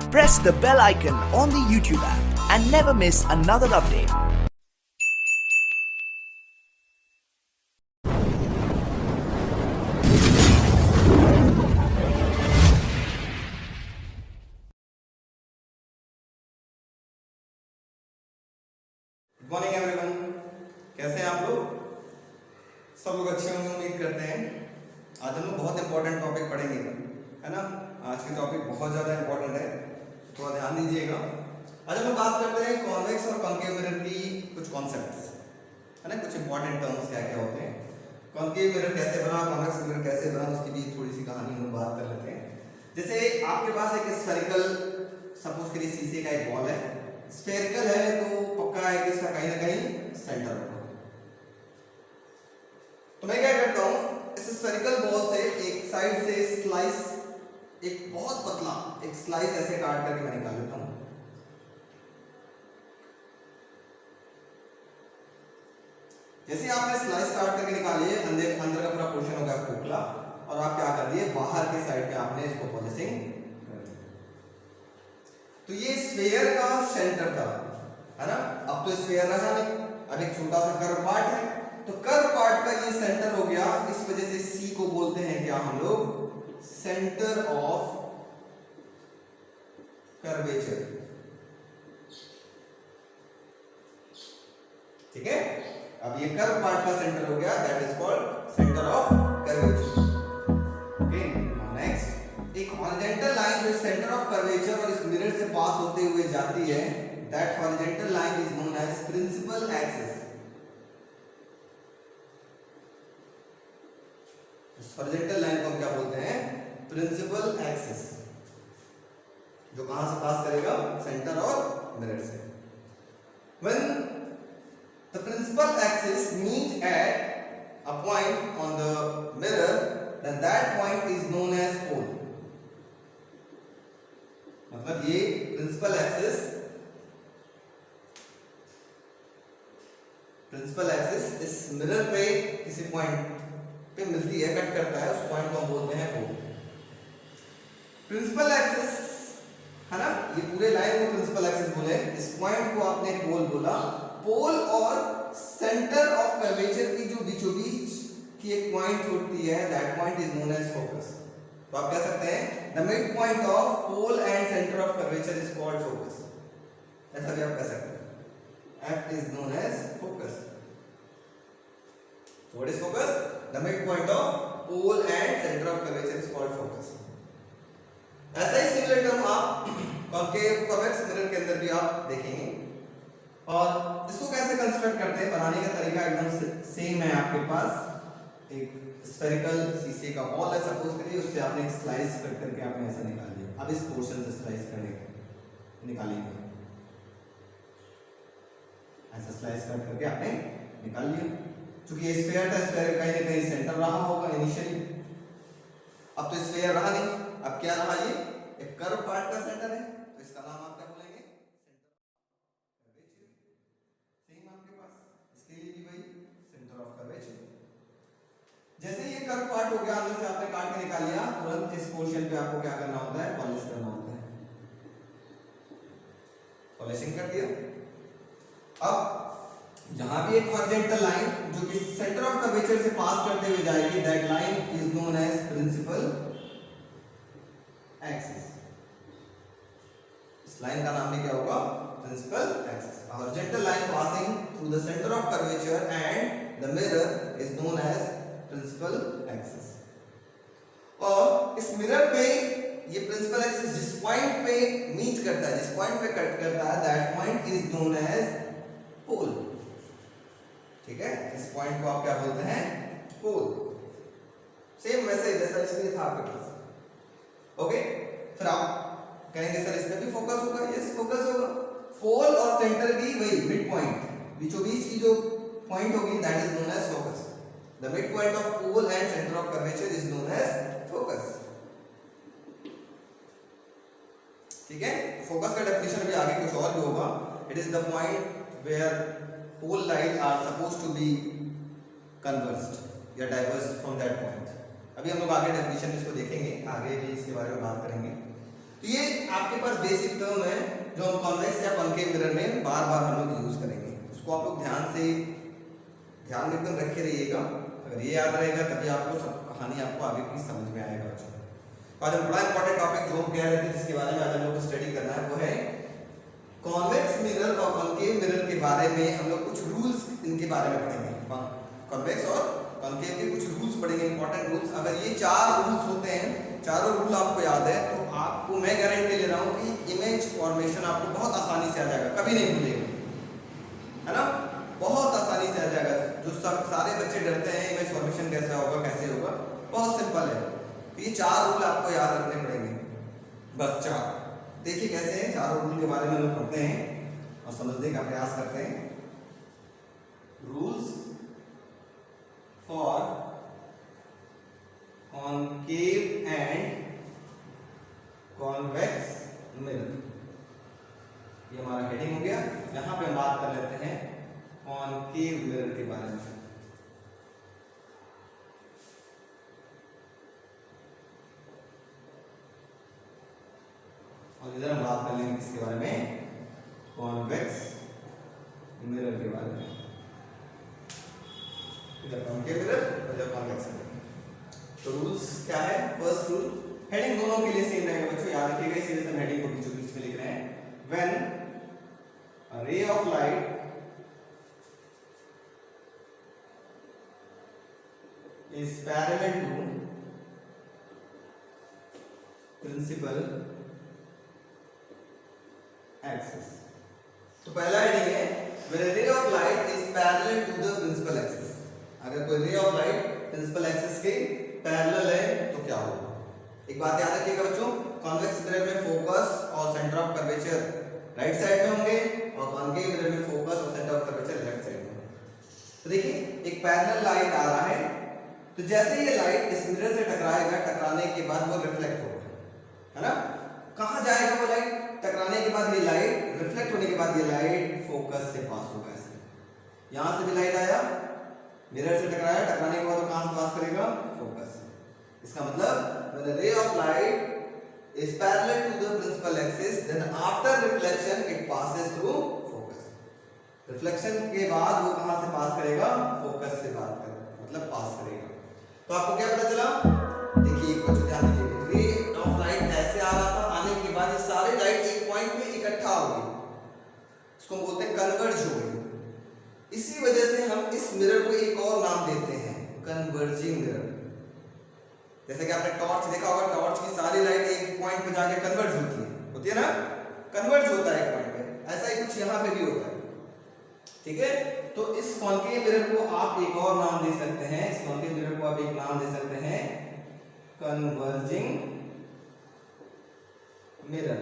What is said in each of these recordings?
Press the bell icon on the YouTube app and never miss another update. Good morning everyone, कैसे हैं आप लोग? सब लोग अच्छे होंगे उम्मीद करते हैं। आज हम लोग बहुत इंपॉर्टेंट टॉपिक पढ़ेंगे, है ना। आज की टॉपिक बहुत ज़्यादा इंपॉर्टेंट है, थोड़ा ध्यान दीजिएगा। आज हम लोग बात करते हैं कॉन्वेक्स और कॉन्केव मिरर की कुछ कॉन्सेप्ट्स, है ना। कुछ इंपॉर्टेंट टर्म्स क्या क्या होते हैं, कॉन्केव मिरर कैसे बना, कॉन्वेक्स मिरर कैसे बना, उसकी भी थोड़ी सी कहानी हम लोग बात कर लेते हैं। जैसे आपके पास एक स्फेरिकल, सपोज करिए शीशे का एक बॉल है, स्फेरिकल है तो पक्का है कि इसका कहीं ना कहीं सेंटर होगा। तो मैं क्या करता हूं, इस स्फेरिकल बॉल से एक साइड से स्लाइस, एक बहुत पतला एक स्लाइस ऐसे काट करके मैं निकाल लेता हूं। जैसे आपने स्लाइस काट करके निकाली है, अंदर का पूरा पोर्शन हो गया खोखला, और आप क्या कर दिए, बाहर के साइड पे आपने इसको पॉलिशिंग। तो ये स्फीयर का सेंटर था, है ना। अब तो स्फीयर रहा नहीं, अब एक छोटा सा कर्व पार्ट है, तो कर्व पार्ट का ये सेंटर हो गया। इस वजह से सी को बोलते हैं क्या हम लोग, सेंटर ऑफ कर्वेचर। ठीक है, अब ये कर्व पार्ट का सेंटर हो गया, that is called centre of curvature. Okay, next एक हॉरिजॉन्टल लाइन जो सेंटर ऑफ कर्वेचर और इस मिरर से पास होते हुए जाती है, that horizontal line is known as principal axis. इस हॉरिजॉन्टल लाइन को हम क्या बोलते हैं, प्रिंसिपल एक्सिस, जो कहां से पास करेगा, सेंटर और मिरर से। When the principal axis meet at a point on the mirror, then that point is known as pole। मतलब ये प्रिंसिपल एक्सिस इस मिरर पे किसी पॉइंट पे मिलती है, कट करता है, उस पॉइंट को हम बोलते हैं पोल। प्रिंसिपल एक्सिस, है ना, ये पूरे लाइन को प्रिंसिपल एक्सिस बोले, इस पॉइंट को आपने पोल बोला। पोल और सेंटर ऑफ कर्वेचर की जो बीचों बीच की एक पॉइंट होती है, that point is known as focus. तो आप कह सकते हैं the mid point of pole and centre of curvature is called focus, ऐसा भी आप कह सकते हैं। F is known as focus. So what is focus? The midpoint of pole and center of curvature is called focus. ऐसा ही similar term आप concave convex mirror के अंदर भी आप देखेंगे। और इसको कैसे कंस्ट्रक्ट करते हैं, बनाने का तरीका एकदम सेम है। आपके पास एक स्फेरिकल शीशे का बॉल है, सपोज करिए, उससे आपने एक स्लाइस कट करके आपने ऐसा निकाल लिया। अब इस पोर्शन से स्लाइस करके निकालेंगे, ऐसा स्लाइस कट करके आपने निकाल लिया। क्योंकि ये स्फीयर था, स्फीयर कहीं ना कहीं सेंटर रहा होगा इनिशियली। अब तो स्फीयर रहा नहीं, अब क्या रहा, ये एक कर्व पार्ट का सेंटर है, तो इसका नाम आप क्या बोलेंगे, सेंटर ऑफ कर्वेचर। सेम आपके पास इसके लिए भी वही सेंटर ऑफ कर्वेचर। जैसे ये कर्व पार्ट हो गया, अंदर से आपने काट के निकाल लिया, तुरंत इस पोर्शन पे आपको क्या करना होता है, पॉलिश करना होता है। पॉलिशिंग कर दिया। अब जहां भी एक हॉरिजॉन्टल लाइन जो कि सेंटर ऑफ कर्वेचर से पास करते हुए जाएगी, that line is known as principal axis. इस लाइन का नाम भी क्या होगा, principal axis. Horizontal line passing through the centre of curvature and the mirror is known as principal axis. और इस मिरर पे ये प्रिंसिपल एक्सिस जिस पॉइंट पे मीट करता है, जिस पॉइंट पे कट करता है, that point is known as pole. ठीक है, इस पॉइंट को आप क्या बोलते हैं, पोल। सेम वैसे जैसा इसमें था आपके पास। ओके, फिर आप कहेंगे सर इसमें भी फोकस होगा, यस फोकस होगा। पोल और सेंटर की वही मिड पॉइंट, बीचों बीच की जो पॉइंट होगी, that is known as focus. The mid point of pole and centre of curvature is known as focus. ठीक है, फोकस का डेफिनेशन भी आगे कुछ और भी होगा। It is the point where pole lines are supposed to be converged या diverged from that point। अभी हम लोग आगे डेफिनेशन इसको देखेंगे, आगे भी इसके बारे में बात करेंगे। तो ये आपके पास बेसिक टर्म है जो हम कॉन्वेक्स या कॉन्केव मिरर में बार बार हम लोग यूज करेंगे। इसको आप लोग ध्यान में एकदम रखे रहिएगा। अगर ये याद रहेगा तभी आपको सब कहानी आपको आगे की समझ में आएगा बच्चों। तो आज हम बड़ा इंपॉर्टेंट टॉपिक जो हम कह रहे थे जिसके बारे में आज हम लोग को स्टडी करना है वो है कॉन्वेक्स मिरर और कॉन्केव मिरर के बारे में। हम लोग कुछ रूल्स इनके बारे में पढ़ेंगे। कॉन्वेक्स और कॉन्केव के कुछ रूल्स पढ़ेंगे, इंपॉर्टेंट रूल्स। अगर ये 4 रूल्स होते हैं, चारों रूल आपको याद है तो आपको मैं गारंटी ले रहा हूँ कि इमेज फॉर्मेशन आपको बहुत आसानी से आ जाएगा, कभी नहीं भूलेगा, है ना, बहुत आसानी से आ जाएगा। जो सारे बच्चे डरते हैं इमेज फॉर्मेशन कैसे होगा, बहुत सिंपल है। तो ये 4 रूल आपको याद रखने पड़ेंगे, बस 4। देखिए कैसे हैं, चारों रूल के बारे में हम पढ़ते हैं और समझने का प्रयास करते हैं। Rules for concave and convex mirror, ये हमारा हेडिंग हो गया। यहां पे हम बात कर लेते हैं कॉन्केव मिरर के बारे में। और इधर हम बात कर लेंगे किसके बारे में, कॉन्वेक्स मिरर के बारे में। इधर कॉन्केव मिरर और इधर कॉन्वेक्स मिरर। तो रूल्स क्या है, फर्स्ट रूल, हेडिंग दोनों के लिए सेम रहेगा बच्चों, याद रखिएगा। इसीलिए हम हेडिंग को बीचों बीच में लिख रहे हैं। When a ray of light is parallel to principal axis. तो पहला हेडिंग है when a ray of light is parallel to the principal axis. अगर कोई ray of light principal axis के पैरेलल है तो क्या होगा। एक बात याद रखिएगा बच्चों, कॉन्वेक्स मिरर में फोकस और centre of curvature right side में होंगे और कॉन्केव मिरर में फोकस और centre of curvature left side में। तो देखिए एक पैरेलल लाइट आ रहा है, तो जैसे ये लाइट इस मिरर से टकराएगा, टकराने के बाद वो रिफ्लेक्ट होगा, है ना। कहां जाएगा वो लाइट, टकराने के बाद ये लाइट रिफ्लेक्ट होने के बाद ये लाइट फोकस से पास होगा। ऐसे यहां से भी लाइट आया, मिरर से टकराया, टकराने के बाद वो कहां से पास करेगा, फोकस। इसका मतलब when a ray of light is parallel to the principal axis then after reflection it passes through focus। Reflection के बाद वो कहां से पास करेगा, फोकस से मतलब पास करेगा। तो आपको क्या पता चला, देखिए एक बच्चों ध्यान दीजिए, रे ऑफ लाइट ऐसे आ रहा था, आने के बाद ये सारी लाइट एक पॉइंट पे इकट्ठा हो गई, इसको हम बोलते हैं कन्वर्ज हो गई। इसी वजह से हम इस मिरर को एक और नाम देते हैं, कन्वर्जिंग मिरर। जैसे कि आपने टॉर्च देखा होगा, टॉर्च की सारी लाइट एक पॉइंट पे जाके कन्वर्ज होती है ना, कन्वर्ज होता है एक पॉइंट पे, ऐसा ही कुछ यहाँ पे भी होता है, ठीक है। तो इस कॉन्केव मिरर को आप एक और नाम दे सकते हैं, इस कॉन्केव मिरर को आप एक नाम दे सकते हैं कन्वर्जिंग मिरर।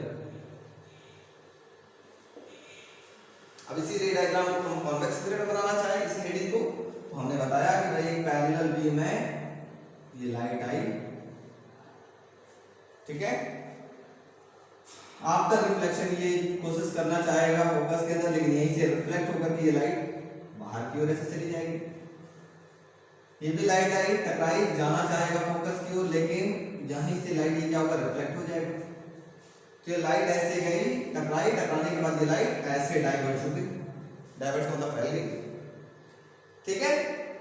अब इसी रे डायग्राम को हम कॉन्वेक्स मिरर बनाना चाहे इस हेडिंग को, तो हमने बताया कि भाई एक पैरेलल बीम है, ये लाइट आई, ठीक है। आफ्टर रिफ्लेक्शन ये कोशिश करना चाहेगा फोकस के अंदर, लेकिन यहीं से रिफ्लेक्ट होकर के ये लाइट बाहर की ओर ऐसे चली जाएगी। ये भी लाइट आई, टकराई, जाना चाहेगा फोकस की ओर, लेकिन यहीं से लाइट ये क्या होगा, रिफ्लेक्ट हो जाएगा। तो ये लाइट ऐसे गई, टकराई, टकराने के बाद ये लाइट ऐसे डाइवर्ज हो गई, डाइवर्ज मतलब फैल गई, ठीक है।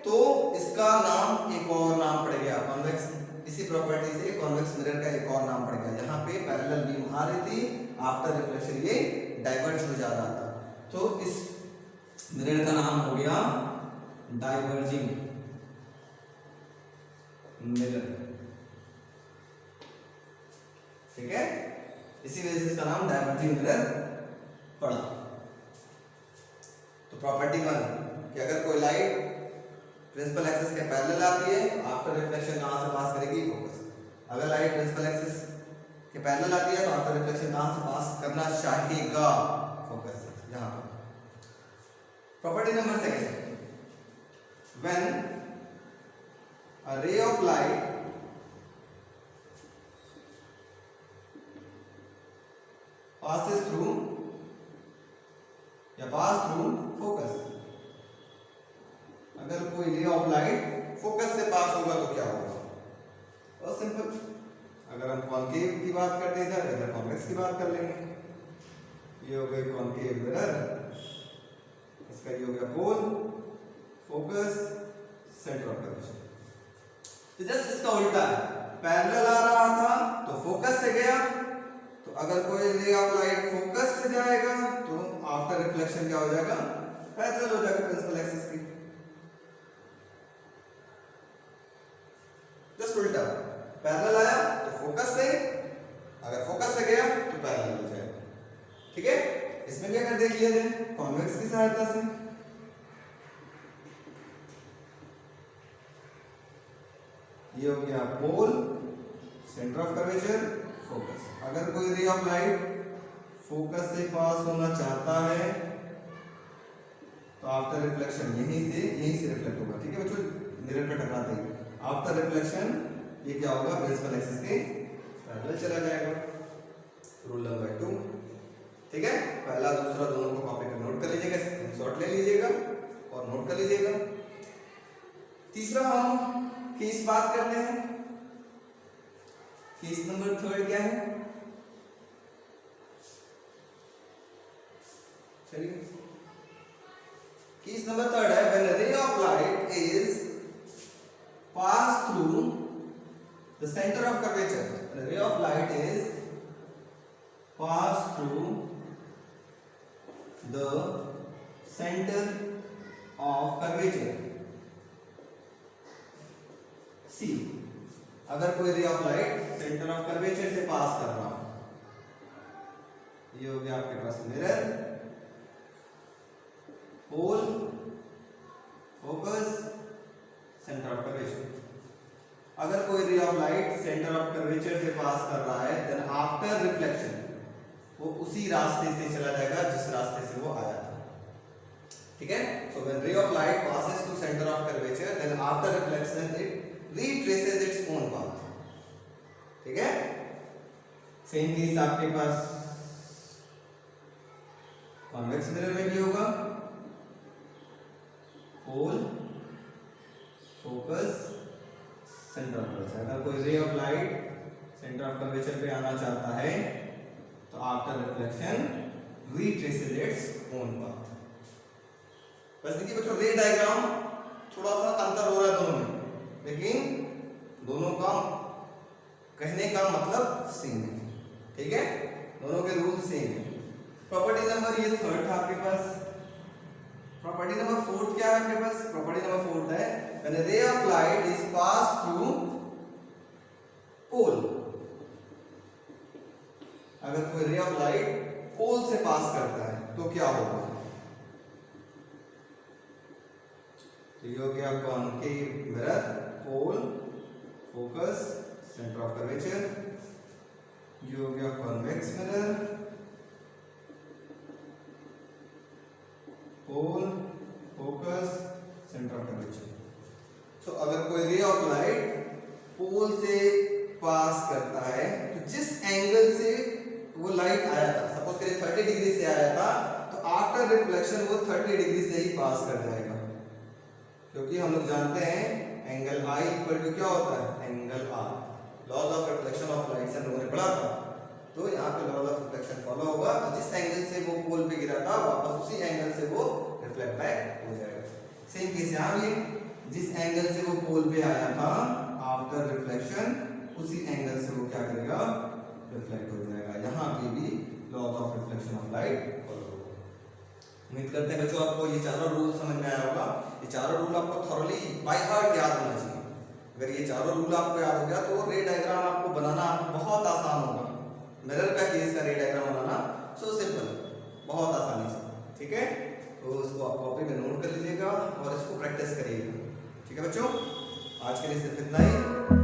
तो इसका नाम एक और नाम पड़ गया कॉन्वेक्स। इसी प्रॉपर्टी से कॉन्वेक्स मिरर का एक और नाम पड़ गया। यहाँ पे पैरेलल बीम आ रही थी, आफ्टर रिफ्लेक्शन ये डाइवर्ज हो जा रहा था, तो इस मिरर का नाम हो गया डाइवर्जिंग मिरर, ठीक है। इसी वजह से इसका नाम डाइवर्जिंग मिरर पड़ा। तो प्रॉपर्टी 1 कि अगर कोई लाइट प्रिंसिपल एक्सिस के पैरेलल आती है तो आफ्टर रिफ्लेक्शन कहां से पास करेगी, फोकस। अगर लाइट प्रिंसिपल एक्सिस के पैरेलल आती है तो आफ्टर रिफ्लेक्शन कहां से पास करना चाहेगा, फोकस से। यहां पर property number 2, when a ray of light passes through या pass through focus। अगर कोई रे ऑफ लाइट फोकस से पास होगा तो क्या होगा, बहुत सिंपल। अगर हम कॉन्केव की बात करते हैं इधर कॉन्वेक्स की बात कर लेंगे। ये हो गई कॉन्केव मिरर, इसका ये हो गया पोल, फोकस, सेंटर ऑफ कर्वेचर। तो जस्ट इसका उल्टा है, पैरेलल आ रहा था तो फोकस से गया, तो अगर कोई रे ऑफ लाइट फोकस से जाएगा तो आफ्टर रिफ्लेक्शन क्या हो जाएगा, पैरेलल हो जाएगा प्रिंसिपल एक्सिस की। जस्ट उल्टा, पैरेलल आया तो फोकस से, अगर फोकस से गया तो पैरेलल हो जाएगा। ठीक है, इसमें भी अगर देख लिया जाए कॉन्वेक्स की सहायता से, ये हो गया पोल, सेंटर ऑफ कर्वेचर, फोकस। अगर कोई रे ऑफ लाइट फोकस से पास होना चाहता है तो आफ्टर रिफ्लेक्शन यहीं से रिफ्लेक्ट होगा। ठीक है बच्चों, मिरर पे टकराते ही आफ्टर रिफ्लेक्शन ये क्या होगा, प्रिंसिपल एक्सिस के पैरेलल चला जाएगा। Rule number 2। ठीक है, पहला दूसरा दोनों को कॉपी पे नोट कर लीजिएगा, स्क्रीनशॉट ले लीजिएगा और नोट कर लीजिएगा। तीसरा हम केस बात करते हैं। केस नंबर 3 क्या है, चलिए केस नंबर 3 है when a ray of light is passed through the center of curvature. When a ray of light is passed through the center of curvature. C. अगर कोई ray of light centre of curvature से pass कर रहा हो, ये हो गया आपके पास mirror, pole, focus, centre of curvature. अगर कोई ray of light centre of curvature से पास कर रहा है देन आफ्टर रिफ्लेक्शन वो उसी रास्ते से चला जाएगा जिस रास्ते से वो आया था। ठीक है, सो व्हेन रे of light passes through center of curvature then after reflection it retraces its own path. ठीक है, सेम केस आपके पास कॉन्वेक्स मिरर में भी होगा, पोल, फोकस, सेंटर ऑफ कर्वेचर। अगर कोई ray of light centre of curvature पे आना चाहता है तो after reflection retraces its own path. बस देखिए बच्चों, रे डायग्राम थोड़ा सा अंतर हो रहा है दोनों में, लेकिन दोनों का कहने का मतलब सेम है। ठीक है, दोनों के रूल सेम है। प्रॉपर्टी नंबर ये 3 था आपके पास। प्रॉपर्टी नंबर 4 क्या है आपके पास, प्रॉपर्टी नंबर 4 है when a ray of light is passed through pole. अगर कोई रे ऑफ लाइट पोल से पास करता है तो क्या होगा, तो ये हो गया concave mirror, pole, focus, centre of curvature. ये हो गया convex mirror, pole, focus, centre of curvature. So अगर कोई रे ऑफ लाइट पोल से पास करता है तो जिस एंगल से वो लाइट आया था, सपोज करिए 30 डिग्री से आया था, तो आफ्टर रिफ्लेक्शन वो 30 डिग्री से ही पास कर जाएगा, क्योंकि हम लोग जानते हैं एंगल आई इक्वल टू क्या होता है, angle R. Laws of reflection of light से हम लोगों ने पढ़ा था, तो यहाँ पे लॉज ऑफ रिफ्लेक्शन फॉलो होगा, तो जिस एंगल से वो पोल पे गिरा था वापस उसी एंगल से वो रिफ्लेक्ट बैक हो जाएगा। सेम केस यहाँ भी, जिस एंगल से वो पोल पे आया था आफ्टर रिफ्लेक्शन उसी एंगल से वो क्या करेगा, रिफ्लेक्ट हो जाएगा। यहाँ पे भी laws of reflection of light follow होगा। उम्मीद करते हैं बच्चों आपको ये चारों रूल समझ में आया होगा। ये चारों रूल आपको थॉरली बाय हार्ट याद होना चाहिए। अगर ये चारों रूल आपको याद हो गया तो रे डायग्राम आपको बनाना आपको बहुत आसान होगा। मिरर का केस का रे डायग्राम बनाना सो सिंपल, बहुत आसानी से। ठीक है, तो इसको आप कॉपी में नोट कर लीजिएगा और इसको प्रैक्टिस करिएगा। ठीक है बच्चों, आज के लिए सिर्फ इतना ही।